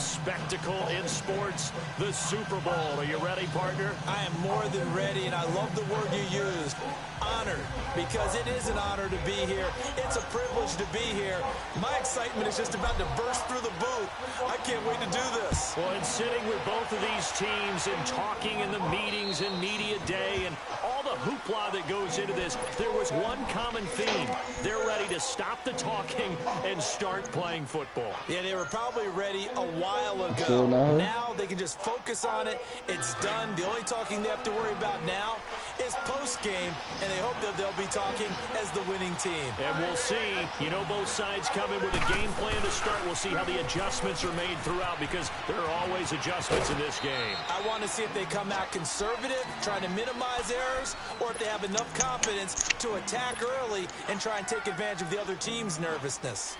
spectacle in sports, the Super Bowl. Are you ready, partner? I am more than ready, and I love the word you used, honored, because it is an honor to be here. It's a privilege to be here. My excitement is just about to burst through the booth. I can't wait to do this. Well, and sitting with both of these teams and talking in the meetings and media day and all the hoopla that goes into this, there was one common theme. They're ready to stop the talking and start playing football. Yeah, they were probably ready a while ago. Now they can just focus on it. It's done. The only talking they have to worry about now is post-game, and they hope that they'll be talking as the winning team. And we'll see. You know, both sides come in with a game plan to start. We'll see how the adjustments are made throughout, because there are always adjustments in this game. I want to see if they come out conservative, trying to minimize errors, or if they have enough confidence to attack early and try and take advantage of the other team's nervousness.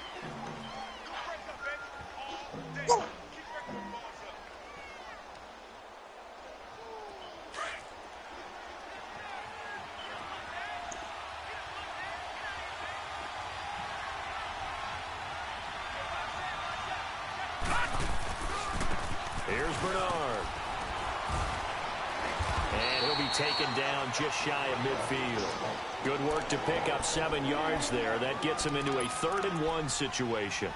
Here's Bernard. And he'll be taken down just shy of midfield. Good work to pick up 7 yards there. That gets him into a 3rd-and-1 situation.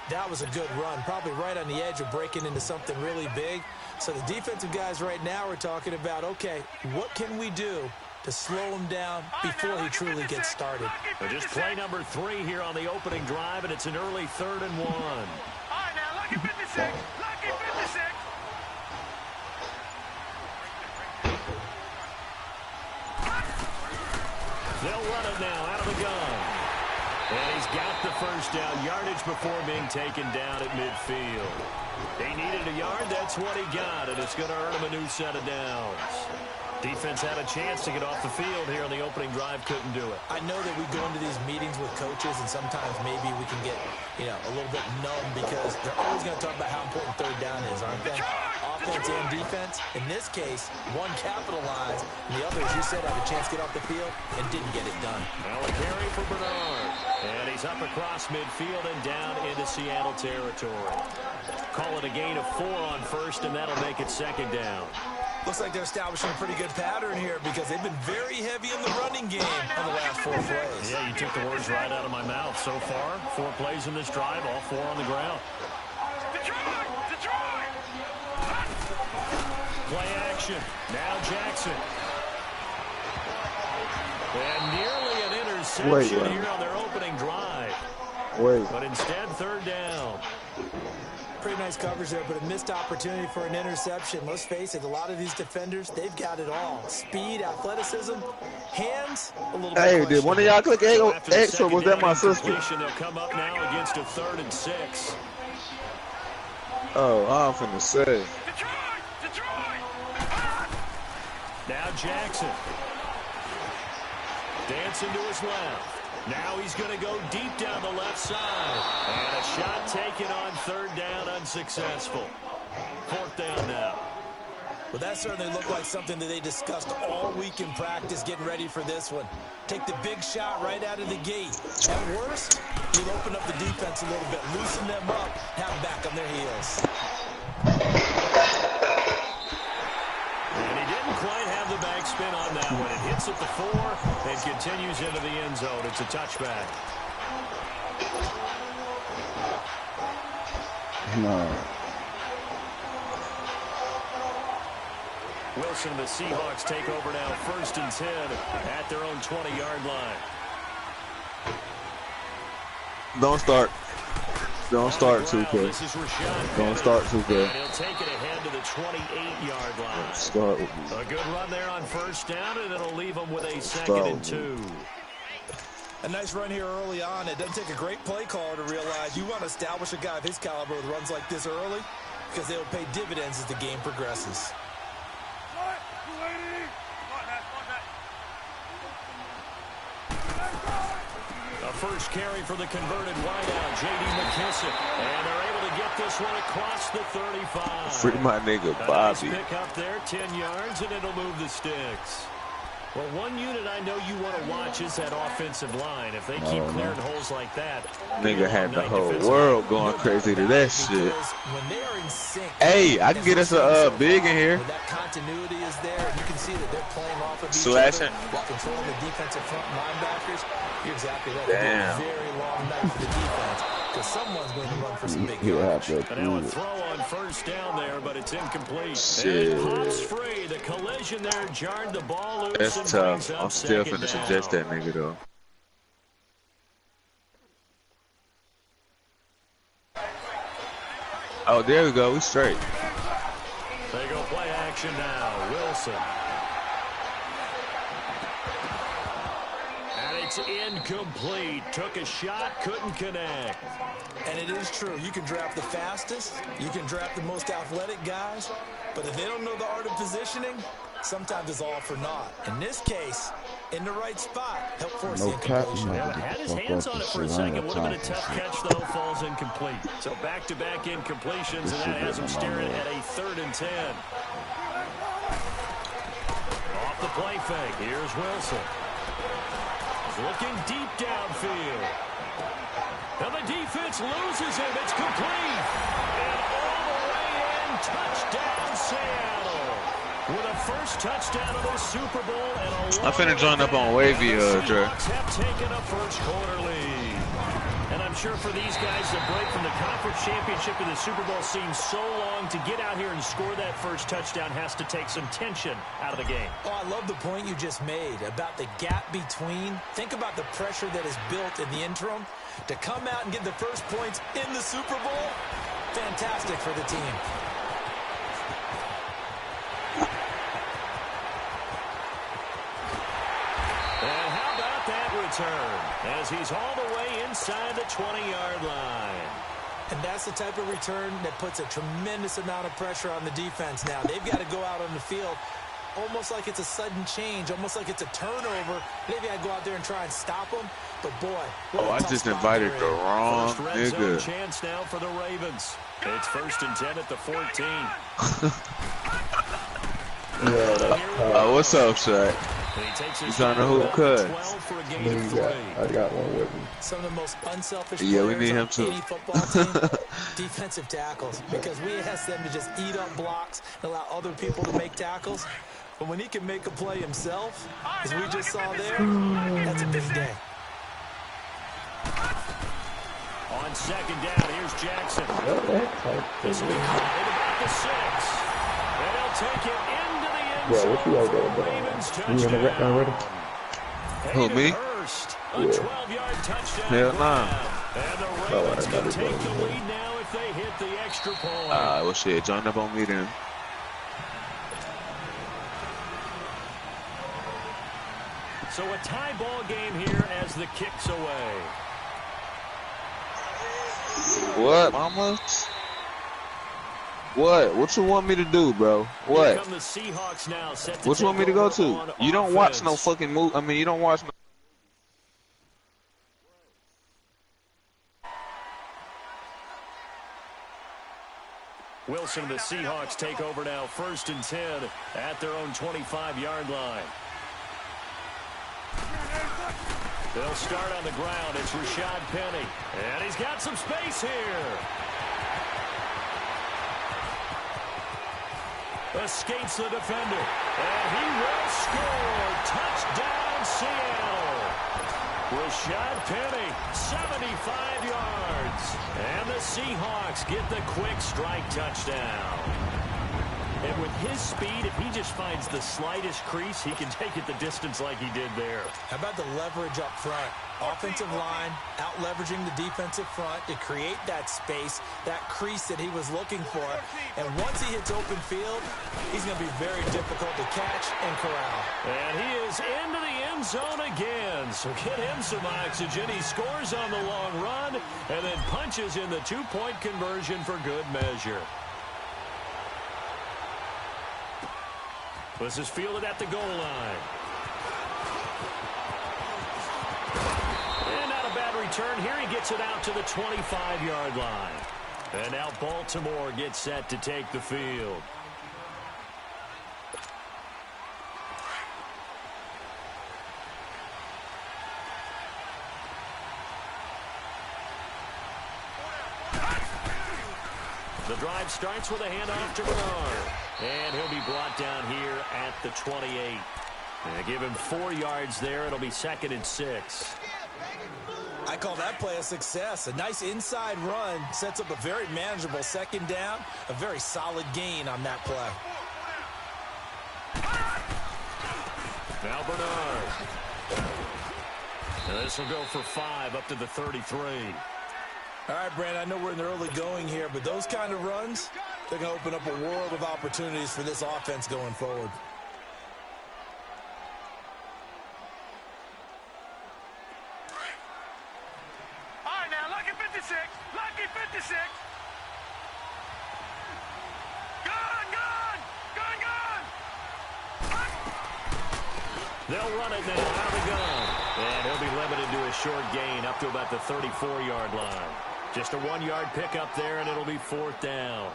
That was a good run, probably right on the edge of breaking into something really big. So the defensive guys right now are talking about, okay, what can we do to slow him down before he truly gets started? Just play number 3 here on the opening drive, and it's an early 3rd-and-1. All right, now, lucky 56. Lucky 56. They'll run it now out of the gun. And he's got the first down, yardage before being taken down at midfield. He needed a yard, that's what he got, and it's going to earn him a new set of downs. Defense had a chance to get off the field here on the opening drive, couldn't do it. I know that we go into these meetings with coaches, and sometimes maybe we can get, a little bit numb, because they're always going to talk about how important 3rd down is, aren't they? Offense and defense. In this case, one capitalized, and the other, as you said, had a chance to get off the field and didn't get it done. Now a carry for Bernard. And he's up across midfield and down into Seattle territory. Call it a gain of 4 on first, and that'll make it 2nd down. Looks like they're establishing a pretty good pattern here, because they've been very heavy in the running game in the last 4 plays. Yeah, you took the words right out of my mouth. So far, 4 plays in this drive, all 4 on the ground. Detroit! Detroit! Play action. Now Jackson. And nearly an interception here on their opening drive. But instead, 3rd down. Pretty nice coverage there, but a missed opportunity for an interception. Let's face it, a lot of these defenders, they've got it all. Speed, athleticism, hands, a little bit. Hey, did one of y'all click X, or was that my sister? They'll come up now against a 3rd and 6. Oh, I'm finna say. Detroit! Detroit! Now Jackson. Dancing to his left. Now he's going to go deep down the left side. And a shot taken on 3rd down, unsuccessful. 4th down now. Well, that certainly looked like something that they discussed all week in practice, getting ready for this one. Take the big shot right out of the gate. At worst, you'll open up the defense a little bit, loosen them up, have them back on their heels. And he didn't quite have the backspin on that one. It hits at the 4 and continues into the end zone. It's a touchback. No. Wilson and the Seahawks take over now, 1st and 10 at their own 20-yard line. Don't start. Don't start, 2K. Don't start, 2K. And he'll take it ahead to the 28-yard line. Start with me. A good run there on 1st down, and it'll leave them with a 2nd and 2. A nice run here early on. It doesn't take a great play caller to realize you want to establish a guy of his caliber with runs like this early, because they'll pay dividends as the game progresses. A first carry for the converted wideout, J.D. McKissick. And they're able to get this one across the 35. Free my nigga, Bobby. Nice pick up there, 10 yards, and it'll move the sticks. Well, one unit I know you want to watch is that offensive line. If they keep clearing holes like that. Nigga had the whole world going crazy to that shit. When they are in sync, hey, I can get us a big in here. That continuity is there. You can see that they're playing off of each Slashing. other while controlling the defensive front linebackers. You're exactly right. Damn. It's a very long night for the defense because someone's going to run for some big yards. And now a throw on first down there, but it's incomplete. Shit. And pops free. The collision there jarred the ball loose. That's tough. I'm still finna suggest that nigga though. Oh, there we go. We straight. They go play action now. Wilson. And it's incomplete. Took a shot, couldn't connect. And it is true. You can draft the fastest. You can draft the most athletic guys. But if they don't know the art of positioning, sometimes it's all for naught. In this case, in the right spot, help force the incompletion. Yeah, had his hands on it for a second. Would have been a tough catch, though. Falls incomplete. So back-to-back incompletions, and that has him staring at a 3rd and 10. Off the play fake. Here's Wilson. He's looking deep downfield. And the defense loses him. It's complete. And all the way in, touchdown Seattle. With a first touchdown of the Super Bowl and a I'm finna join up on Wavy, Dre. have taken a first quarter lead. And I'm sure for these guys, the break from the conference championship to the Super Bowl seems so long. To get out here and score that first touchdown has to take some tension out of the game. Oh, I love the point you just made about the gap between. Think about the pressure that is built in the interim. To come out and get the first points in the Super Bowl, fantastic for the team. And how about that return as he's all the way inside the 20-yard line. And that's the type of return that puts a tremendous amount of pressure on the defense now. They've got to go out on the field almost like it's a sudden change, almost like it's a turnover. Maybe I'd go out there and try and stop them. But, boy, oh, I just invited the wrong nigga. Chance now for the Ravens. It's 1st and 10 at the 14. What's up, Shaq? You trying to hoop cut? I got one with me. Some of the most unselfish Yeah, we need him on too. any football team, defensive tackles, because we ask them to just eat up blocks and allow other people to make tackles. But when he can make a play himself, as we just saw there, that's a big day. On 2nd down, here's Jackson. This will be caught at about the 6. And he'll take it into the end zone. What you all doing? You in the wreck already? Who, me? Hurst, a 12-yard touchdown. Hell nah. And the Ravens can take the lead now if they hit the extra point. Well, shit, join up on me then. So a tie ball game here as the kick's away. What, mama? What? What you want me to do, bro? What? Here come the Seahawks now, set to What you want me to go to? You don't watch no fucking move. I mean, you don't watch no. Wilson and the Seahawks take over now, 1st and 10 at their own 25-yard line. They'll start on the ground. It's Rashad Penny. And he's got some space here. Escapes the defender. And he will score. Touchdown, Seattle. Rashad Penny, 75 yards. And the Seahawks get the quick strike touchdown. And with his speed, if he just finds the slightest crease, he can take it the distance like he did there. How about the leverage up front? Offensive line out-leveraging the defensive front to create that space, that crease that he was looking for. And once he hits open field, he's going to be very difficult to catch and corral. And he is into the end zone again. So get him some oxygen. He scores on the long run and then punches in the two-point conversion for good measure. This is fielded at the goal line. And not a bad return here. He gets it out to the 25-yard line. And now Baltimore gets set to take the field. drive starts with a handoff to Bernard. And he'll be brought down here at the 28. And give him 4 yards there. It'll be 2nd and 6. I call that play a success. A nice inside run sets up a very manageable 2nd down. A very solid gain on that play. Now Bernard. And this will go for 5 up to the 33. All right, Brand, I know we're in the early going here, but those kind of runs, they're going to open up a world of opportunities for this offense going forward. All right, now, lucky 56. Lucky 56. They'll run it now out of the gun. And he'll be limited to a short gain up to about the 34-yard line. Just a 1-yard pickup there, and it'll be 4th down.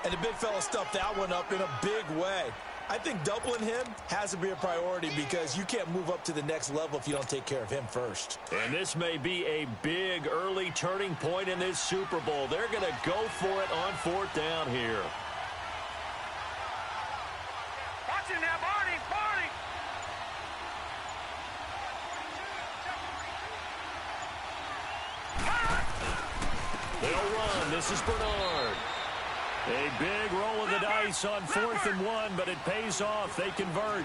And the big fella stuffed that one up in a big way. I think doubling him has to be a priority because you can't move up to the next level if you don't take care of him first. And this may be a big early turning point in this Super Bowl. They're going to go for it on 4th down here. Watch it now, Barney. They'll run. This is Bernard. A big roll of the dice on 4th and 1, but it pays off. They convert.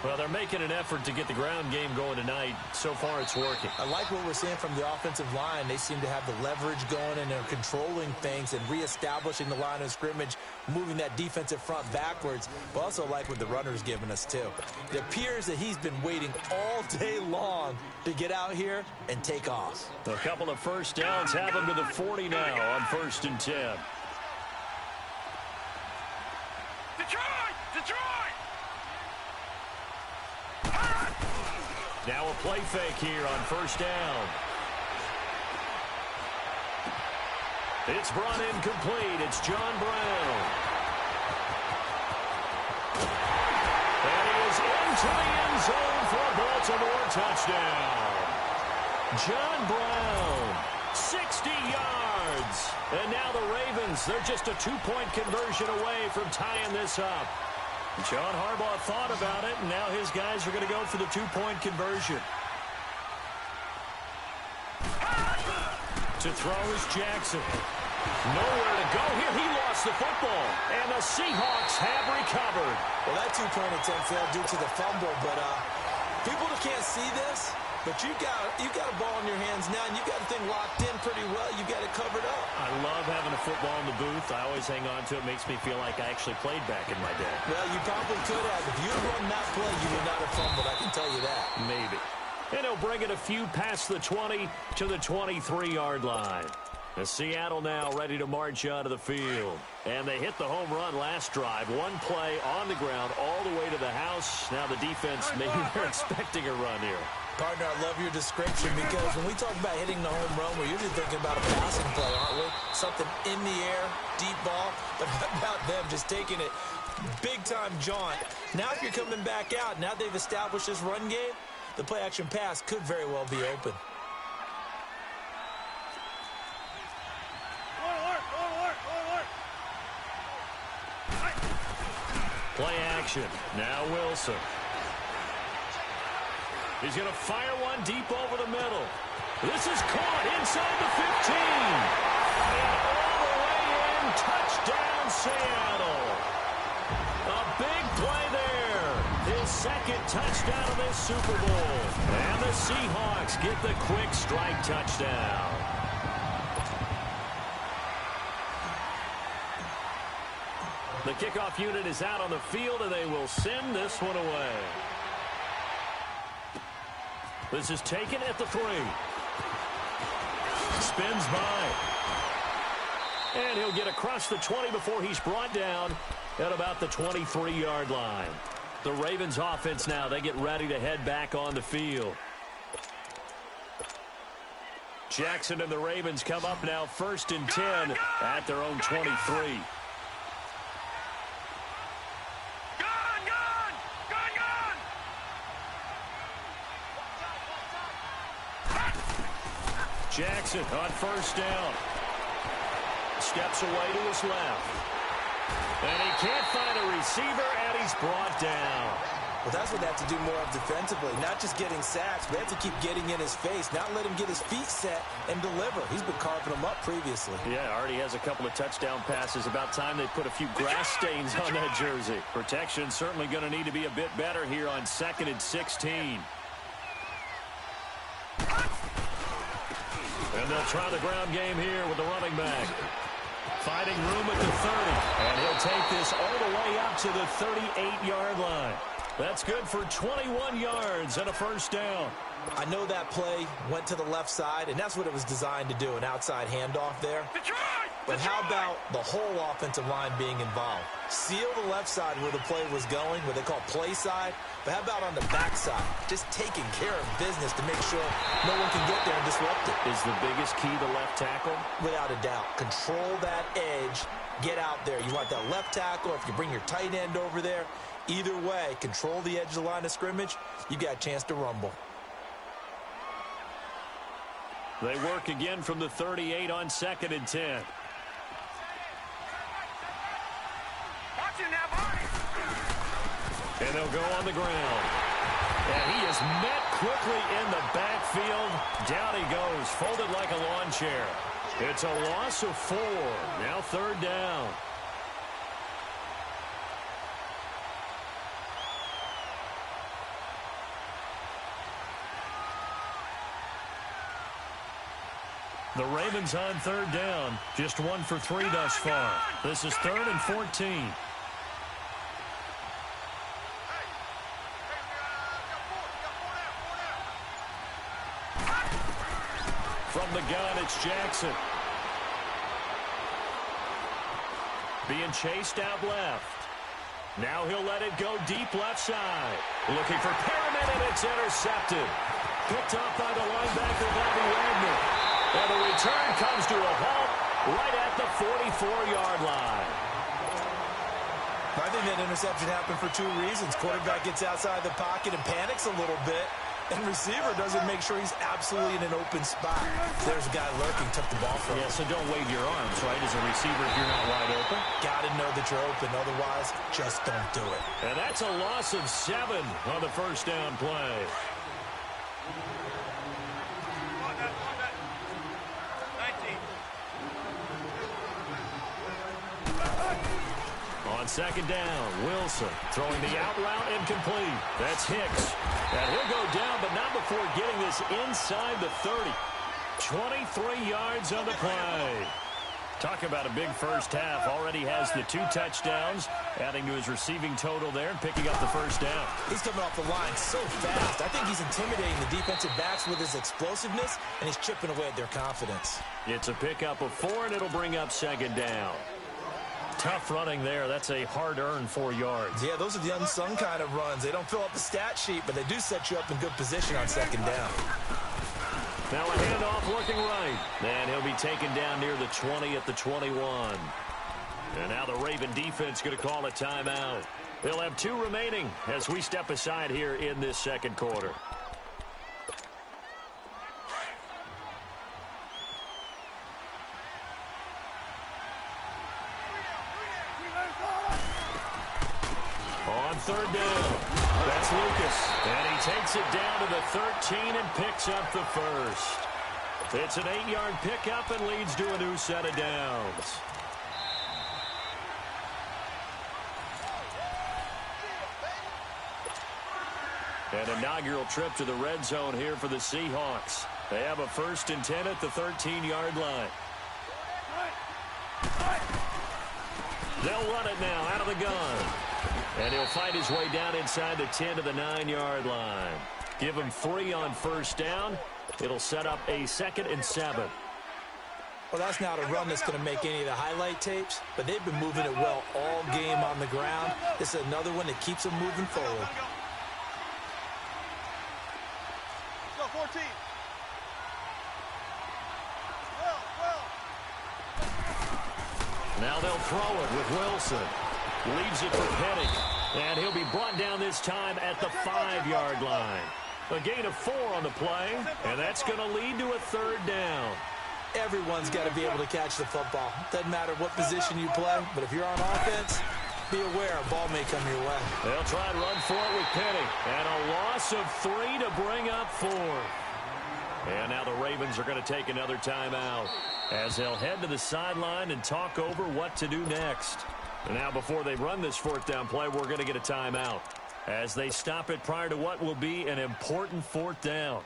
Well, they're making an effort to get the ground game going tonight. So far, it's working. I like what we're seeing from the offensive line. They seem to have the leverage going, and they're controlling things and reestablishing the line of scrimmage, moving that defensive front backwards. But also like what the runner's giving us, too. It appears that he's been waiting all day long to get out here and take off. A couple of first downs have him to the 40 now on 1st and 10. Detroit! Now a play fake here on 1st down. It's brought in complete. It's John Brown. And he is into the end zone for a Baltimore touchdown. John Brown, 60 yards. And now the Ravens, they're just a 2-point conversion away from tying this up. John Harbaugh thought about it, and now his guys are going to go for the 2-point conversion. To throw is Jackson. Nowhere to go here. He lost the football, and the Seahawks have recovered. Well, that 2-point attempt failed due to the fumble, but people that can't see this, but you got a ball in your hands now, and you got the thing locked in pretty well. You got it covered up. I love having a football in the booth. I always hang on to it. Makes me feel like I actually played back in my day. Well, you probably could have. If you had run that play, you would not have fumbled. I can tell you that. Maybe. And he'll bring it a few past the 20 to the 23-yard line. The Seattle now ready to march out of the field. And they hit the home run last drive. One play on the ground all the way to the house. Now the defense, maybe they're expecting a run here. Partner, I love your description because when we talk about hitting the home run, we're usually thinking about a passing play, aren't we? Something in the air, deep ball. But how about them just taking it big-time jaunt? Now if you're coming back out, now they've established this run game, the play-action pass could very well be open. Play action. Now Wilson. He's going to fire one deep over the middle. This is caught inside the 15. And all the way in, touchdown Seattle. A big play there. His 2nd touchdown of this Super Bowl. And the Seahawks get the quick strike touchdown. The kickoff unit is out on the field, and they will send this one away. This is taken at the 3. Spins by. And he'll get across the 20 before he's brought down at about the 23-yard line. The Ravens offense now, they get ready to head back on the field. Jackson and the Ravens come up now 1st and 10 at their own 23. Jackson on 1st down. steps away to his left. And he can't find a receiver, and he's brought down. Well, that's what they have to do more of defensively, not just getting sacks, but they have to keep getting in his face, not let him get his feet set and deliver. He's been carving them up previously. Yeah, already has a couple of touchdown passes. About time they put a few grass stains on that jersey. Protection certainly going to need to be a bit better here on 2nd and 16. And they'll try the ground game here with the running back. Finding room at the 30. And he'll take this all the way up to the 38-yard line. That's good for 21 yards and a first down. I know that play went to the left side, and that's what it was designed to do, an outside handoff there. But how about the whole offensive line being involved? Seal the left side where the play was going, what they call play side. But how about on the back side? Just taking care of business to make sure no one can get there and disrupt it. Is the biggest key the left tackle? Without a doubt. Control that edge. Get out there. You want that left tackle, if you bring your tight end over there. Either way, control the edge of the line of scrimmage. You got a chance to rumble. They work again from the 38 on 2nd and 10. And they'll go on the ground. And he is met quickly in the backfield. Down he goes, folded like a lawn chair. It's a loss of 4. Now 3rd down. The Ravens on 3rd down. Just 1 for 3 thus far. This is 3rd and 14. From the gun, it's Jackson. Being chased out left. Now he'll let it go deep left side. Looking for Perriman, and it's intercepted. Picked up by the linebacker, Bobby Wagner. And the return comes to a halt right at the 44-yard line. I think that interception happened for 2 reasons. Quarterback gets outside the pocket and panics a little bit. And receiver doesn't make sure he's absolutely in an open spot. There's a guy lurking, took the ball from him. Yeah, so don't wave your arms, right, as a receiver if you're not wide open. Got to know that you're open. Otherwise, just don't do it. And that's a loss of 7 on the first down play. On 2nd down, Wilson throwing the out route incomplete. That's Hicks. And he'll go down, but not before getting this inside the 30. 23 yards on the play. Talk about a big first half. Already has the 2 touchdowns, adding to his receiving total there and picking up the first down. He's coming off the line so fast. I think he's intimidating the defensive backs with his explosiveness, and he's chipping away at their confidence. It's a pickup of 4, and it'll bring up 2nd down. Tough running there. That's a hard-earned 4 yards. Yeah, those are the unsung kind of runs. They don't fill up the stat sheet, but they do set you up in good position on 2nd down. Now a handoff looking right. And he'll be taken down near the 20 at the 21. And now the Raven defense going to call a timeout. They'll have 2 remaining as we step aside here in this 2nd quarter. On 3rd down, that's Lucas. And he takes it down to the 13 and picks up the first. It's an 8-yard pickup and leads to a new set of downs. An inaugural trip to the red zone here for the Seahawks. They have a 1st and 10 at the 13-yard line. They'll run it now out of the gun. And he'll fight his way down inside the 10 to the 9-yard line. Give him 3 on 1st down. It'll set up a 2nd and 7. Well, that's not a run that's going to make any of the highlight tapes, but they've been moving it well all game on the ground. This is another one that keeps them moving forward. Let's go, 14. Now they'll throw it with Wilson. Leaves it for Petty. And he'll be brought down this time at the 5-yard line. A gain of 4 on the play, and that's going to lead to a 3rd down. Everyone's got to be able to catch the football. Doesn't matter what position you play, but if you're on offense, be aware a ball may come your way. They'll try and run for it with Penny. And a loss of 3 to bring up 4. And now the Ravens are going to take another timeout as they'll head to the sideline and talk over what to do next. And now before they run this 4th down play, we're going to get a timeout as they stop it prior to what will be an important 4th down.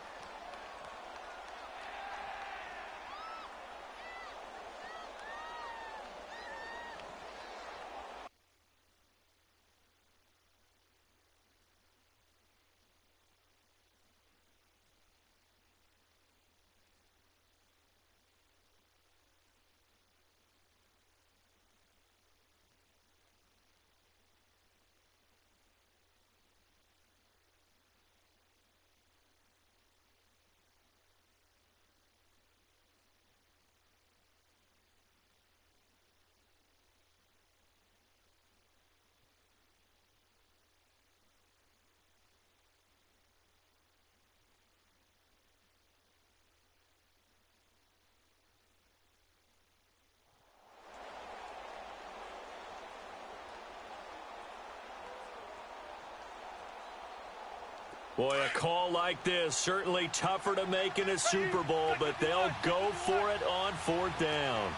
Boy, a call like this, certainly tougher to make in a Super Bowl, but they'll go for it on 4th down.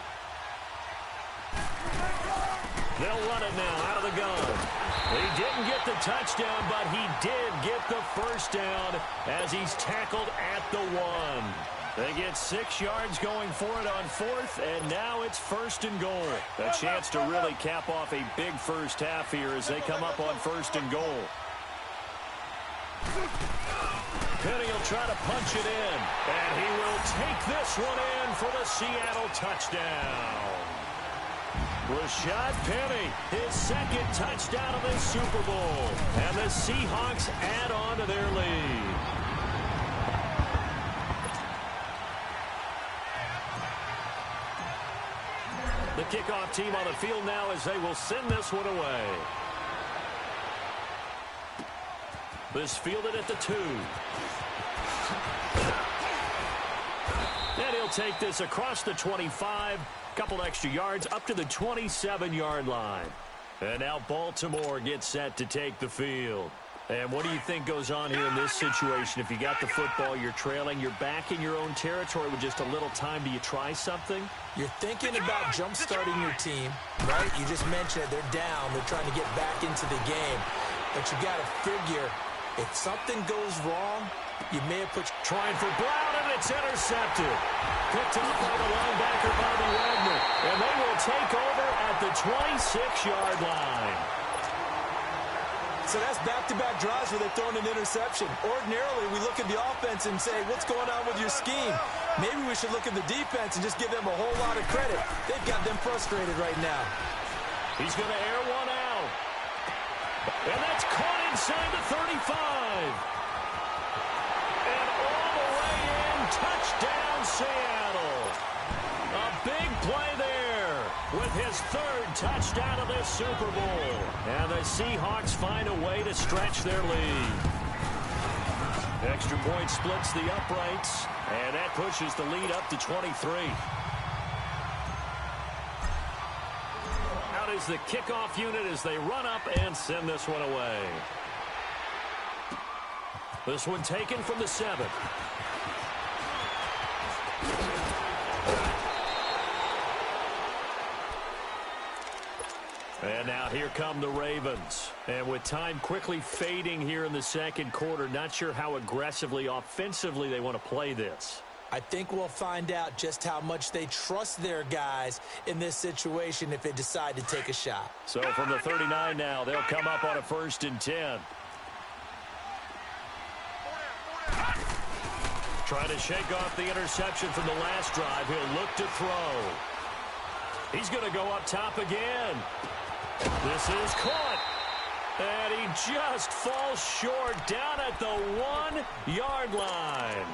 They'll run it now out of the gun. He didn't get the touchdown, but he did get the 1st down as he's tackled at the 1. They get 6 yards going for it on 4th, and now it's 1st and goal. A chance to really cap off a big first half here as they come up on 1st and goal. Penny will try to punch it in, and he will take this one in for the Seattle touchdown. Rashad Penny, his 2nd touchdown of this Super Bowl, and the Seahawks add on to their lead. The kickoff team on the field now as they will send this one away. This fielded at the 2. And he'll take this across the 25. Couple extra yards up to the 27-yard line. And now Baltimore gets set to take the field. And what do you think goes on here in this situation? If you got the football, you're trailing, you're back in your own territory with just a little time. Do you try something? You're thinking about jump-starting your team, right? You just mentioned it. They're down. They're trying to get back into the game. But you got to figure, if something goes wrong, you may have put... Trying for Brown, and it's intercepted. Picked up by the linebacker, Bobby Wagner. And they will take over at the 26-yard line. So that's back-to-back drives where they're throwing an interception. Ordinarily, we look at the offense and say, what's going on with your scheme? Maybe we should look at the defense and just give them a whole lot of credit. They've got them frustrated right now. He's going to air one out. And that's caught inside the 35. And all the way in, touchdown Seattle. A big play there with his 3rd touchdown of this Super Bowl. And the Seahawks find a way to stretch their lead. Extra point splits the uprights, and that pushes the lead up to 23. Out is the kickoff unit as they run up and send this one away. This one taken from the 7. And now here come the Ravens. And with time quickly fading here in the 2nd quarter, not sure how aggressively, offensively they want to play this. I think we'll find out just how much they trust their guys in this situation if they decide to take a shot. So from the 39 now, they'll come up on a 1st and 10. Trying to shake off the interception from the last drive. He'll look to throw. He's going to go up top again. This is caught. And he just falls short down at the 1-yard line.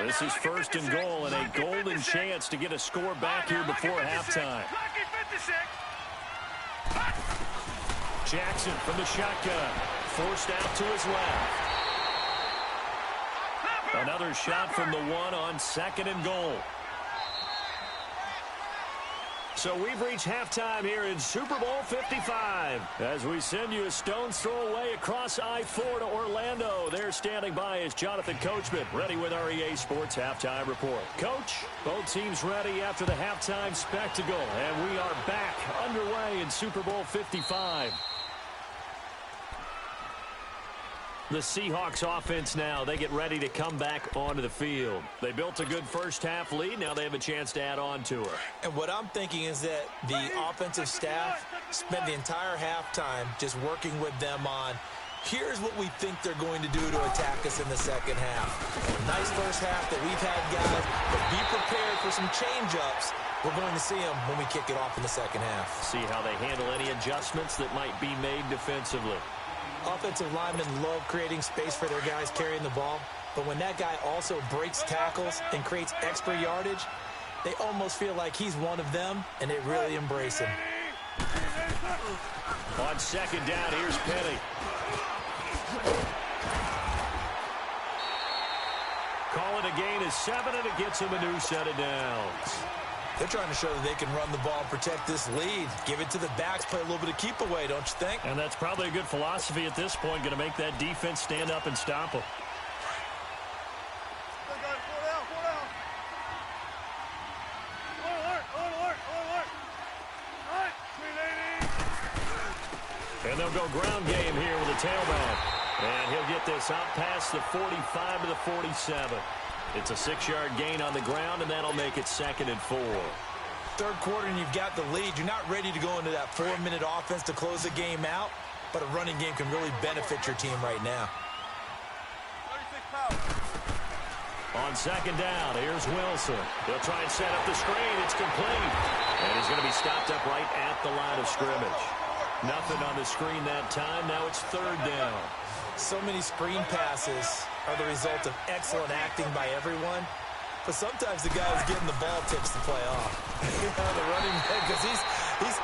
This is 1st and goal and a golden chance to get a score back here before halftime. Lucky 56. Jackson from the shotgun. forced out to his left. Another shot from the one on 2nd and goal. So we've reached halftime here in Super Bowl 55. As we send you a stone's throw away across I-4 to Orlando. There standing by is Jonathan Coachman, ready with our EA Sports Halftime Report. Coach, both teams ready after the halftime spectacle. And we are back underway in Super Bowl 55. The Seahawks offense now, they get ready to come back onto the field. They built a good first-half lead. Now they have a chance to add on to her. And what I'm thinking is that the offensive staff spent the entire halftime just working with them on, here's what we think they're going to do to attack us in the second half. Nice first half that we've had, guys, but be prepared for some change-ups. We're going to see them when we kick it off in the second half. See how they handle any adjustments that might be made defensively. Offensive linemen love creating space for their guys carrying the ball, but when that guy also breaks tackles and creates extra yardage, they almost feel like he's one of them, and they really embrace him. On 2nd down, here's Penny. Call it a gain of 7, and it gets him a new set of downs. They're trying to show that they can run the ball, protect this lead, give it to the backs, play a little bit of keep away, don't you think? And that's probably a good philosophy at this point, going to make that defense stand up and stop them. And they'll go ground game here with a tailback. And he'll get this out past the 45 to the 47. It's a 6-yard gain on the ground, and that'll make it 2nd and 4. Third quarter, and you've got the lead. You're not ready to go into that 4-minute offense to close the game out, but a running game can really benefit your team right now. On 2nd down, here's Wilson. They'll try and set up the screen. It's complete. And he's going to be stopped up right at the line of scrimmage. Nothing on the screen that time. Now it's 3rd down. So many screen passes are the result of excellent acting by everyone, but sometimes the guy who's getting the ball tips the play off. The running back, because he's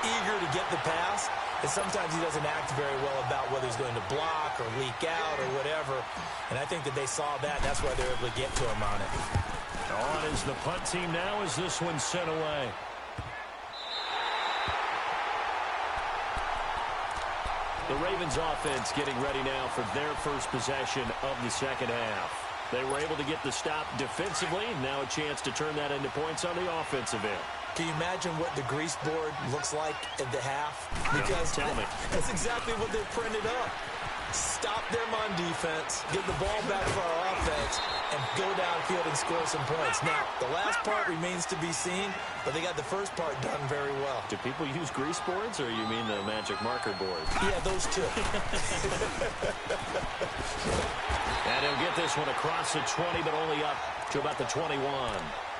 eager to get the pass, and sometimes he doesn't act very well about whether he's going to block or leak out or whatever, and I think that they saw that. That's why they're able to get to him on it. On is the punt team now as this one's sent away. The Ravens offense getting ready now for their first possession of the second half. They were able to get the stop defensively. Now a chance to turn that into points on the offensive end. Can you imagine what the grease board looks like at the half? Because tell me. That's exactly what they printed up. Stop them on defense, get the ball back for our offense, and go downfield and score some points. Now, the last part remains to be seen, but they got the first part done very well. Do people use grease boards, or you mean the magic marker board? Yeah, those two. And he'll get this one across the 20, but only up to about the 21.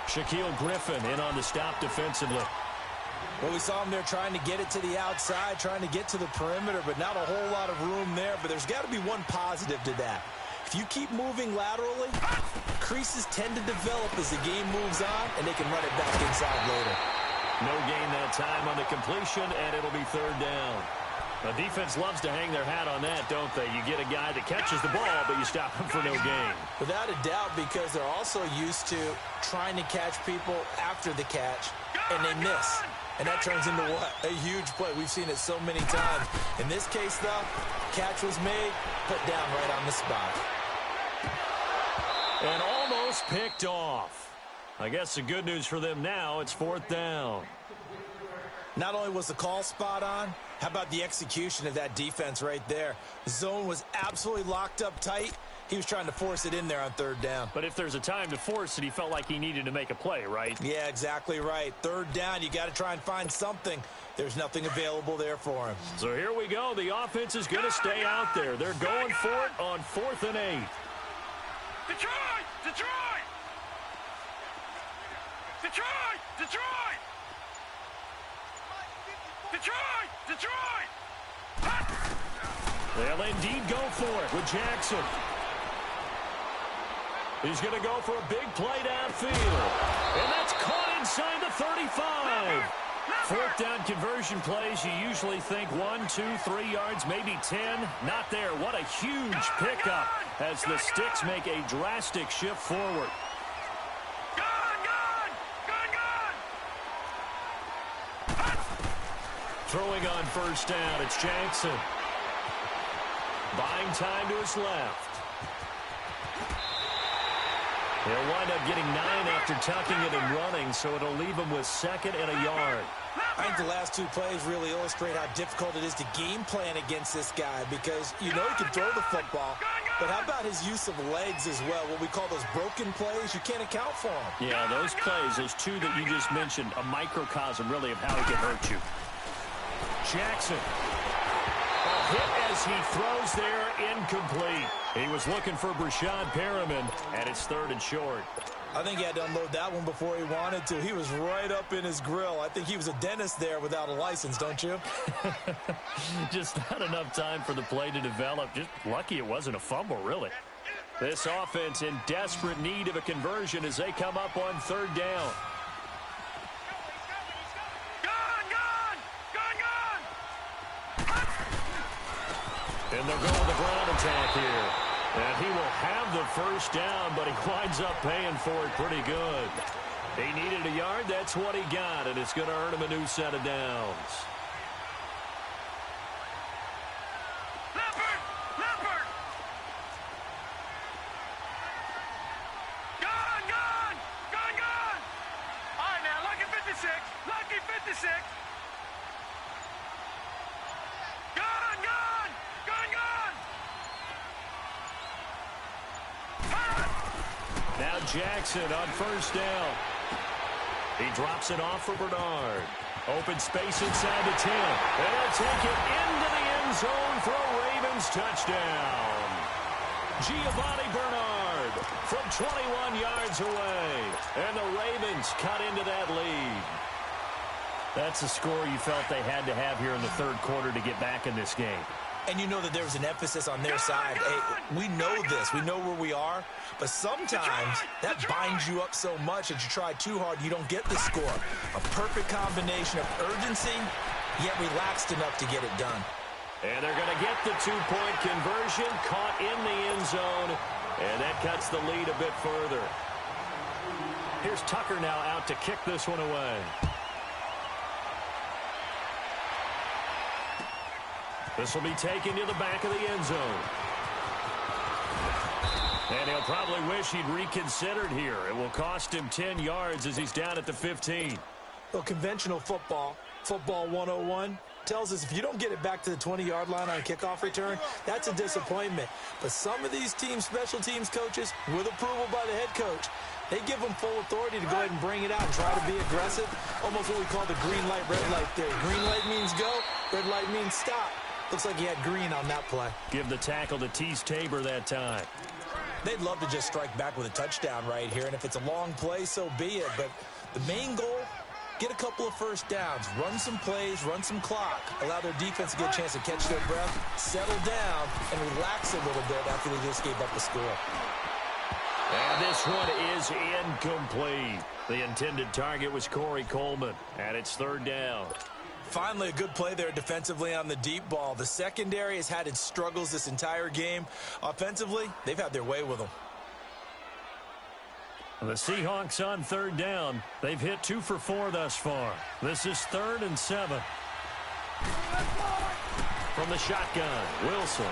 Shaquille Griffin in on the stop defensively. Well, we saw him there trying to get it to the outside, trying to get to the perimeter, but not a whole lot of room there. But there's got to be one positive to that. If you keep moving laterally, creases tend to develop as the game moves on, and they can run it back inside later. No gain that time on the completion, and it'll be 3rd down. The defense loves to hang their hat on that, don't they? You get a guy that catches the ball, but you stop him for no gain. Without a doubt, because they're also used to trying to catch people after the catch, and they miss. And that turns into what? A huge play. We've seen it so many times. In this case, though, catch was made, put down right on the spot. And almost picked off. I guess the good news for them now, it's 4th down. Not only was the call spot on, how about the execution of that defense right there? The zone was absolutely locked up tight. He was trying to force it in there on 3rd down. But if there's a time to force it, he felt like he needed to make a play, right? Yeah, exactly right. 3rd down, you got to try and find something. There's nothing available there for him. So here we go. The offense is going to stay out there. They're going for it on 4th and 8. Detroit! Detroit! Detroit! Detroit! Detroit! Detroit! They'll indeed go for it with Jackson. He's going to go for a big play downfield. And that's caught inside the 35. 4th fourth down conversion plays, you usually think 1, 2, 3 yards, maybe 10. Not there. What a huge pickup as the Sticks make a drastic shift forward. Throwing on first down, it's Jackson. Buying time to his left. He'll wind up getting 9 after tucking it and running, so it'll leave him with 2nd and a yard. I think the last 2 plays really illustrate how difficult it is to game plan against this guy because you know he can throw the football, but how about his use of legs as well? What we call those broken plays, you can't account for them. Yeah, those plays, those 2 that you just mentioned, a microcosm really of how he can hurt you. Jackson. A hit as he throws there, incomplete. He was looking for Brashad Perriman, and it's 3rd and short. I think he had to unload that one before he wanted to. He was right up in his grill. I think he was a dentist there without a license, don't you? Just not enough time for the play to develop. Just lucky it wasn't a fumble, really. This offense in desperate need of a conversion as they come up on 3rd down. And they'll go with the ground attack here. And he will have the first down, but he winds up paying for it pretty good. He needed a yard. That's what he got, and it's going to earn him a new set of downs. Leopard! Gone! All right, now, lucky 56. Lucky 56. Now Jackson on first down. He drops it off for Bernard. Open space inside the 10. And they'll take it into the end zone for a Ravens touchdown. Giovanni Bernard from 21 yards away. And the Ravens cut into that lead. That's a score you felt they had to have here in the 3rd quarter to get back in this game. And you know that there was an emphasis on their side. Hey, we know this. We know where we are. But sometimes that binds you up so much that you try too hard, you don't get the score. A perfect combination of urgency, yet relaxed enough to get it done. And they're going to get the 2-point conversion, caught in the end zone, and that cuts the lead a bit further. Here's Tucker now out to kick this one away. This will be taken to the back of the end zone. And he'll probably wish he'd reconsidered here. It will cost him 10 yards as he's down at the 15. Well, conventional football 101, tells us if you don't get it back to the 20-yard line on a kickoff return, that's a disappointment. But some of these teams, special teams coaches, with approval by the head coach, they give them full authority to go ahead and bring it out and try to be aggressive. Almost what we call the green light, red light theory. Green light means go, red light means stop. Looks like he had green on that play. Give the tackle to Tease Tabor that time. They'd love to just strike back with a touchdown right here, and if it's a long play, so be it. But the main goal, get a couple of first downs, run some plays, run some clock, allow their defense to get a chance to catch their breath, settle down, and relax a little bit after they just gave up the score. And this one is incomplete. The intended target was Corey Coleman, and it's 3rd down. Finally, a good play there defensively on the deep ball. The secondary has had its struggles this entire game. Offensively, they've had their way with them. The Seahawks on 3rd down. They've hit 2 for 4 thus far. This is 3rd and 7. From the shotgun, Wilson.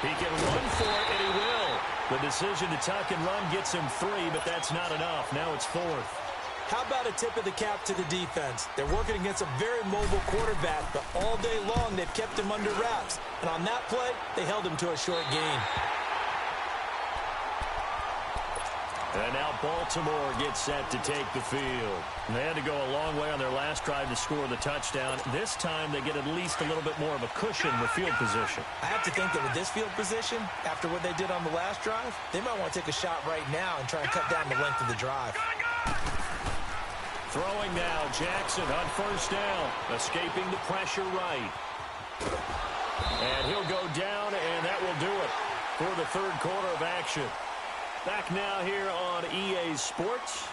He can run for it, and he will. The decision to tuck and run gets him 3, but that's not enough. Now it's 4th. How about a tip of the cap to the defense? They're working against a very mobile quarterback, but all day long they've kept him under wraps. And on that play, they held him to a short gain. And now Baltimore gets set to take the field. They had to go a long way on their last drive to score the touchdown. This time they get at least a little bit more of a cushion with field position. I have to think that with this field position, after what they did on the last drive, they might want to take a shot right now and try and cut down the length of the drive. Throwing now, Jackson on first down, escaping the pressure right. And he'll go down, and that will do it for the 3rd quarter of action. Back now here on EA Sports.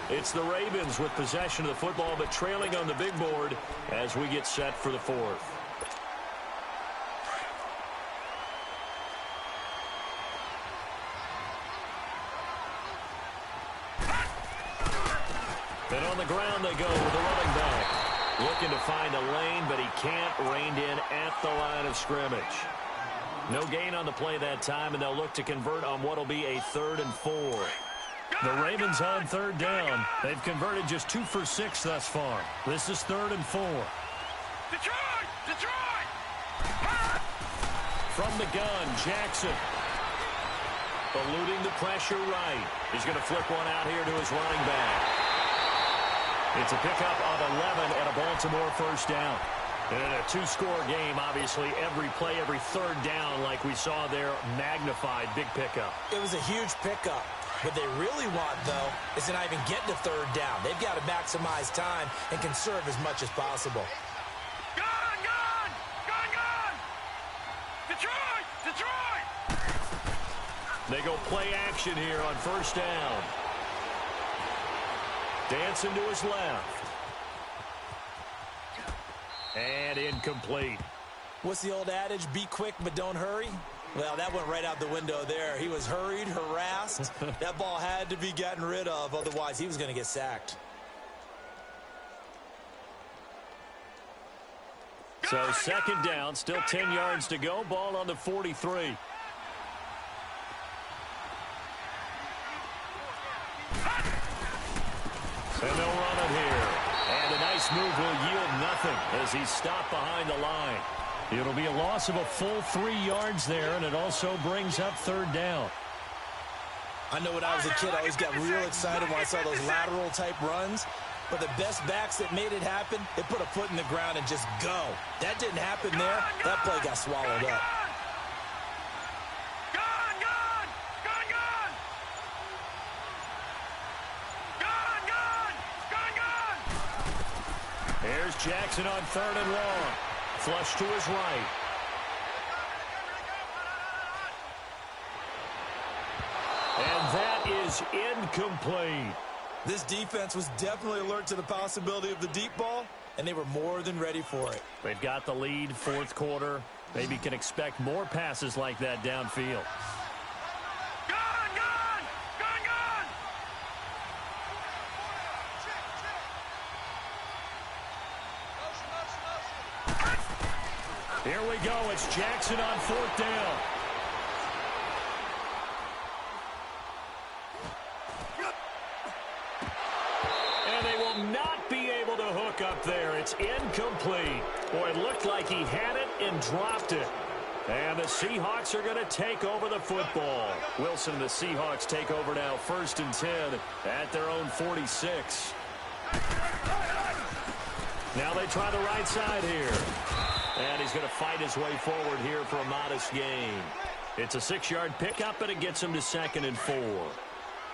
It's the Ravens with possession of the football, but trailing on the big board as we get set for the fourth. And on the ground they go with the running back. Looking to find a lane, but he can't. Reined in at the line of scrimmage. No gain on the play that time, and they'll look to convert on what will be a 3rd and 4. The Ravens on 3rd down. They've converted just 2 for 6 thus far. This is 3rd and 4. Detroit! Detroit! From the gun, Jackson. Eluding the pressure right. He's going to flick one out here to his running back. It's a pickup of 11 and a Baltimore 1st down. And in a 2-score game, obviously, every play, every 3rd down, like we saw there, magnified. Big pickup. It was a huge pickup. What they really want, though, is to not even get to 3rd down. They've got to maximize time and conserve as much as possible. Gun! Gun! Gun! Gun! Detroit! Detroit! They go play action here on 1st down. Dancing to his left. And incomplete. What's the old adage? Be quick, but don't hurry? Well, that went right out the window there. He was hurried, harassed. That ball had to be gotten rid of. Otherwise, he was going to get sacked. So 2nd down, still 10 yards to go. Ball on the 43. And they'll run it here. And a nice move will yield nothing as he's stopped behind the line. It'll be a loss of a full 3 yards there, and it also brings up 3rd down. I know when I was a kid, I always got real excited when I saw those lateral-type runs. But the best backs that made it happen, they put a foot in the ground and just go. That didn't happen there. That play got swallowed up. Gun! Gun! Gun! Gun! Gun! Gun! Gun! Gun! Here's Jackson on 3rd and long. Flush to his right. And that is incomplete. This defense was definitely alert to the possibility of the deep ball, and they were more than ready for it. They've got the lead, 4th quarter. Maybe can expect more passes like that downfield. Gun! Gun! Gun! Gun! Here we go. It's Jackson on 4th down. And they will not be able to hook up there. It's incomplete. Boy, it looked like he had it and dropped it. And the Seahawks are going to take over the football. Wilson and the Seahawks take over now, 1st and 10 at their own 46. Now they try the right side here. And he's going to fight his way forward here for a modest gain. It's a 6-yard pickup, and it gets him to 2nd and 4.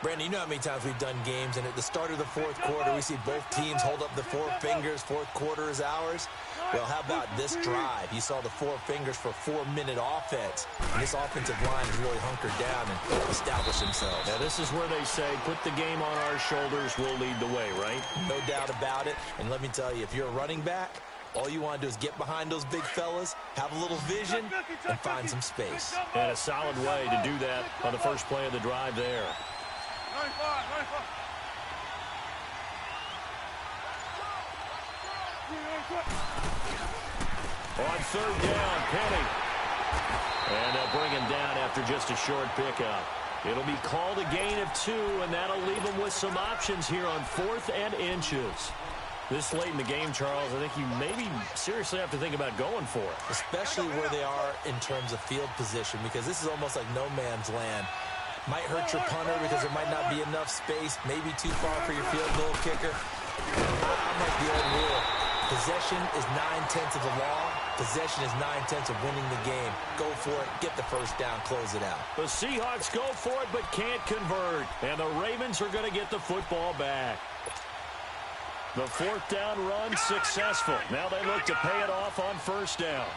Brandon, you know how many times we've done games, and at the start of the 4th quarter, we see both teams hold up the 4 fingers, 4th quarter is ours. Well, how about this drive? You saw the 4 fingers for 4-minute offense. And this offensive line has really hunkered down and established themselves. Now, this is where they say, put the game on our shoulders, we'll lead the way, right? No doubt about it. And let me tell you, if you're a running back, all you want to do is get behind those big fellas, have a little vision, and find some space. And a solid way to do that on the first play of the drive there. 95. On 3rd down, Penny. And they'll bring him down after just a short pickup. It'll be called a gain of 2, and that'll leave him with some options here on 4th and inches. This late in the game, Charles, I think you maybe seriously have to think about going for it. Especially where they are in terms of field position, because this is almost like no man's land. Might hurt your punter because there might not be enough space, maybe too far for your field goal kicker. I'm like the old rule. Possession is 9/10 of the law. Possession is 9/10 of winning the game. Go for it, get the 1st down, close it out. The Seahawks go for it but can't convert, and the Ravens are going to get the football back. The 4th down run successful. Now they look to pay it off on 1st down.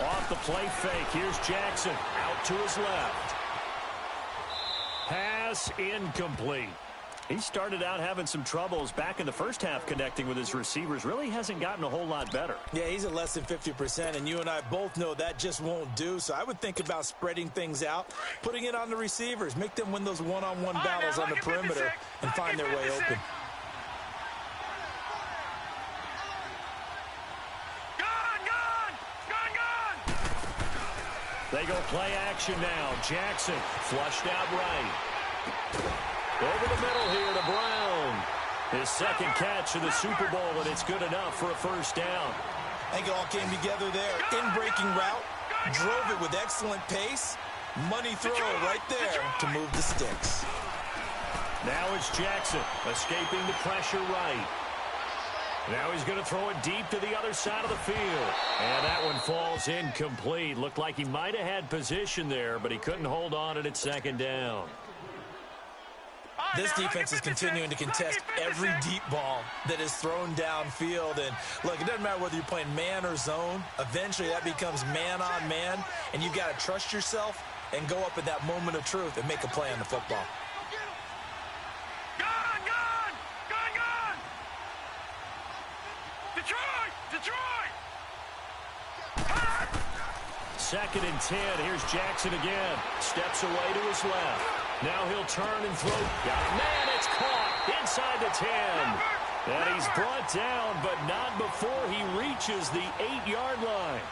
Off the play fake. Here's Jackson out to his left. Pass incomplete. He started out having some troubles back in the first half connecting with his receivers. Really hasn't gotten a whole lot better. Yeah, he's at less than 50%, and you and I both know that just won't do. So I would think about spreading things out, putting it on the receivers, make them win those one-on-one battles on the perimeter and find their way open. They go play action now. Jackson flushed out right. Over the middle here to Brown. His second catch of the Super Bowl, and it's good enough for a first down. I think it all came together there. In-breaking route, drove it with excellent pace. Money throw right there to move the sticks. Now it's Jackson escaping the pressure right. Now he's going to throw it deep to the other side of the field. And that one falls incomplete. Looked like he might have had position there, but he couldn't hold on at second down. This defense is continuing to contest every deep ball that is thrown downfield. And, look, it doesn't matter whether you're playing man or zone. Eventually, that becomes man on man, and you've got to trust yourself and go up at that moment of truth and make a play on the football. Second and 10. Here's Jackson again. Steps away to his left. Now he'll turn and throw. Got it. Man, it's caught inside the 10. And he's brought down, but not before he reaches the 8-yard line.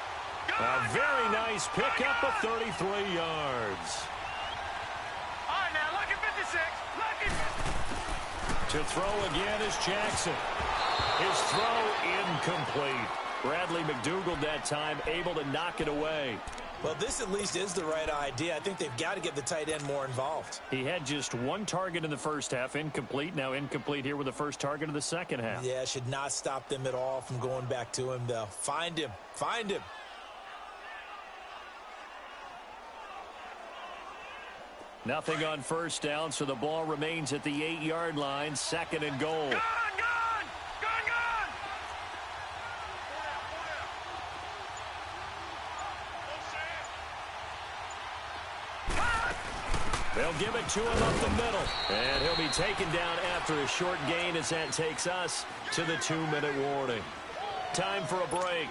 A very nice pickup of 33 yards. All right, now, lucky 56. Lucky. To throw again is Jackson. His throw incomplete. Bradley McDougald that time able to knock it away. Well, this at least is the right idea. I think they've got to get the tight end more involved. He had just one target in the first half, incomplete. Now incomplete here with the first target of the second half. Yeah, should not stop them at all from going back to him, though. Find him. Find him. Nothing on first down, so the ball remains at the 8-yard line. Second and goal. They'll give it to him up the middle. And he'll be taken down after a short gain as that takes us to the 2-minute warning. Time for a break.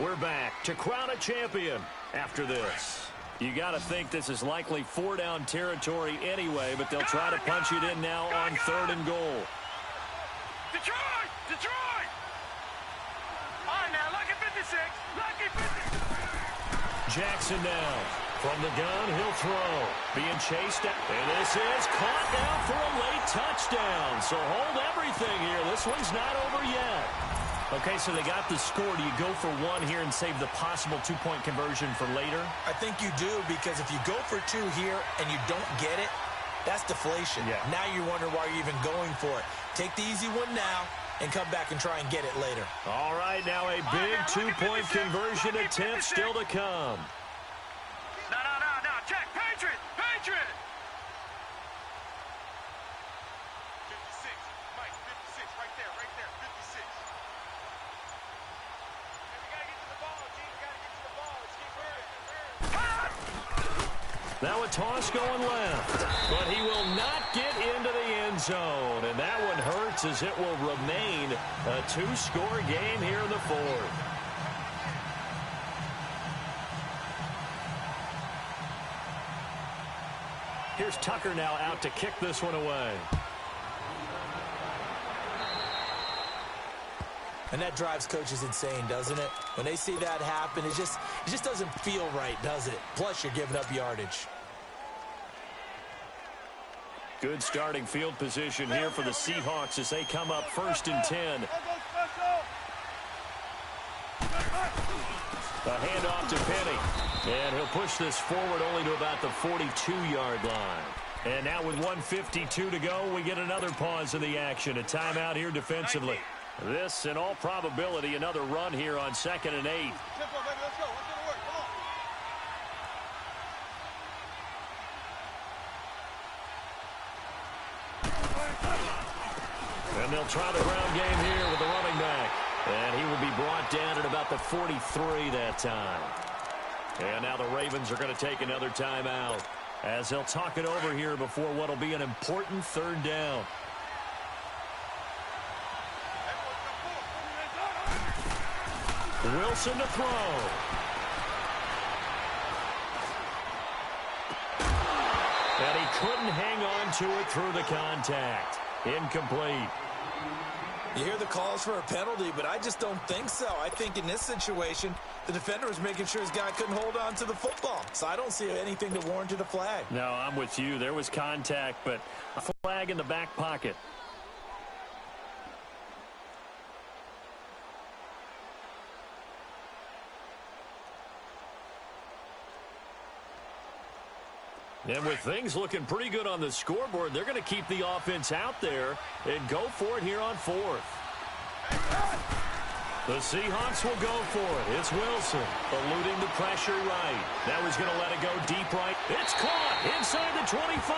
We're back to crown a champion after this. You got to think this is likely 4-down territory anyway, but they'll try to punch it in now on 3rd and goal. Detroit! Detroit! All right, now, lucky 56. Lucky 56. Jackson now. From the gun, he'll throw. Being chased out. And this is caught now for a late touchdown. So hold everything here. This one's not over yet. Okay, so they got the score. Do you go for one here and save the possible 2-point conversion for later? I think you do, because if you go for 2 here and you don't get it, that's deflation. Yeah. Now you're wondering why you're even going for it. Take the easy one now and come back and try and get it later. All right, now a big 2-point conversion attempt still to come. No, check. Patriot! Patriot! 56. Mike, 56. Right there. 56. And we got to get to the ball, G. We got to get to the ball. Let's keep moving. Now a toss going left. But he will not get into the end zone. And that one hurts as it will remain a 2-score game here in the 4th. Here's Tucker now out to kick this one away. And that drives coaches insane, doesn't it? When they see that happen, it just doesn't feel right, does it? Plus, you're giving up yardage. Good starting field position here for the Seahawks as they come up 1st and 10. A handoff to Penny. And he'll push this forward only to about the 42-yard line. And now with 1:52 to go, we get another pause in the action. A timeout here defensively. This, in all probability, another run here on 2nd and 8. Tempo, baby, let's go. Let's go to work. Come on. And they'll try the ground game here with the running back. And he will be brought down at about the 43 that time. And now the Ravens are going to take another timeout. as they'll talk it over here before what will be an important third down. Wilson to throw. And he couldn't hang on to it through the contact. Incomplete. You hear the calls for a penalty, but I just don't think so. I think in this situation, the defender was making sure his guy couldn't hold on to the football. So I don't see anything that warranted a flag. No, I'm with you. There was contact, but a flag in the back pocket. And with things looking pretty good on the scoreboard, they're going to keep the offense out there and go for it here on fourth. The Seahawks will go for it. It's Wilson eluding the pressure right. That was going to let it go deep right. It's caught inside the 25.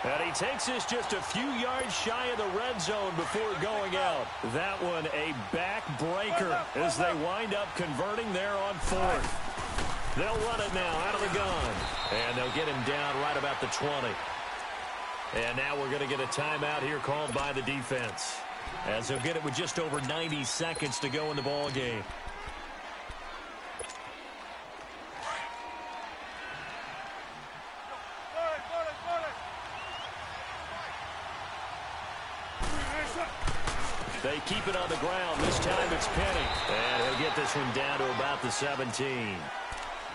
And he takes us just a few yards shy of the red zone before going out. That one a backbreaker as they wind up converting there on fourth. They'll run it now out of the gun. And they'll get him down right about the 20. And now we're going to get a timeout here called by the defense, as they'll get it with just over 90 seconds to go in the ball game. They keep it on the ground. This time it's Penny. And he'll get this one down to about the 17.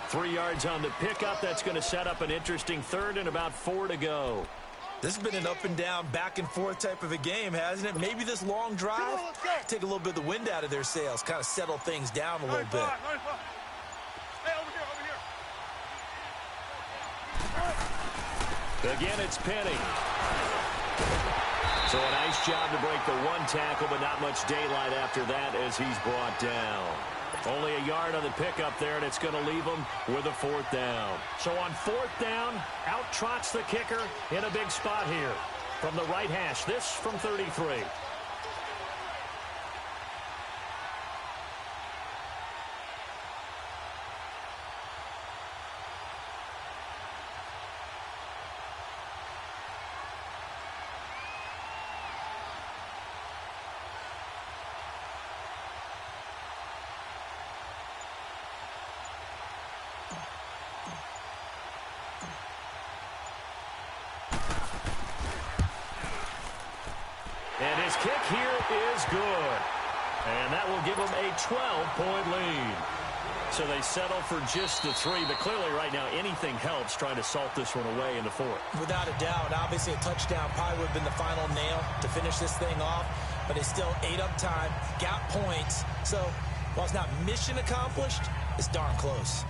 3 yards on the pickup. That's going to set up an interesting third and about 4 to go. This has been an up and down, back and forth type of a game, hasn't it? Maybe this long drive, take a little bit of the wind out of their sails, kind of settle things down a little bit. Hey, over here. Again, it's Penny. So a nice job to break the one tackle, but not much daylight after that as he's brought down. Only a yard on the pickup there, and it's going to leave him with a fourth down. So on fourth down, out trots the kicker in a big spot here from the right hash. This from 33. And his kick here is good. And that will give them a 12-point lead. So they settle for just the 3. But clearly right now anything helps trying to salt this one away in the fourth. Without a doubt. Obviously a touchdown probably would have been the final nail to finish this thing off. But it's still ate up time, got points. So while it's not mission accomplished, it's darn close.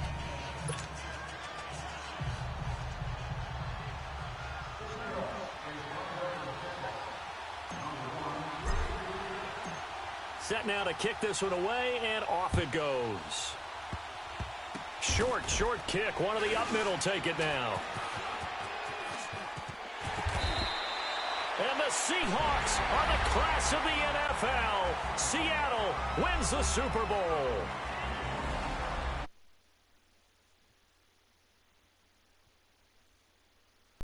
Set now to kick this one away, and off it goes. Short kick. One of the up middle take it now. And the Seahawks are the class of the NFL. Seattle wins the Super Bowl.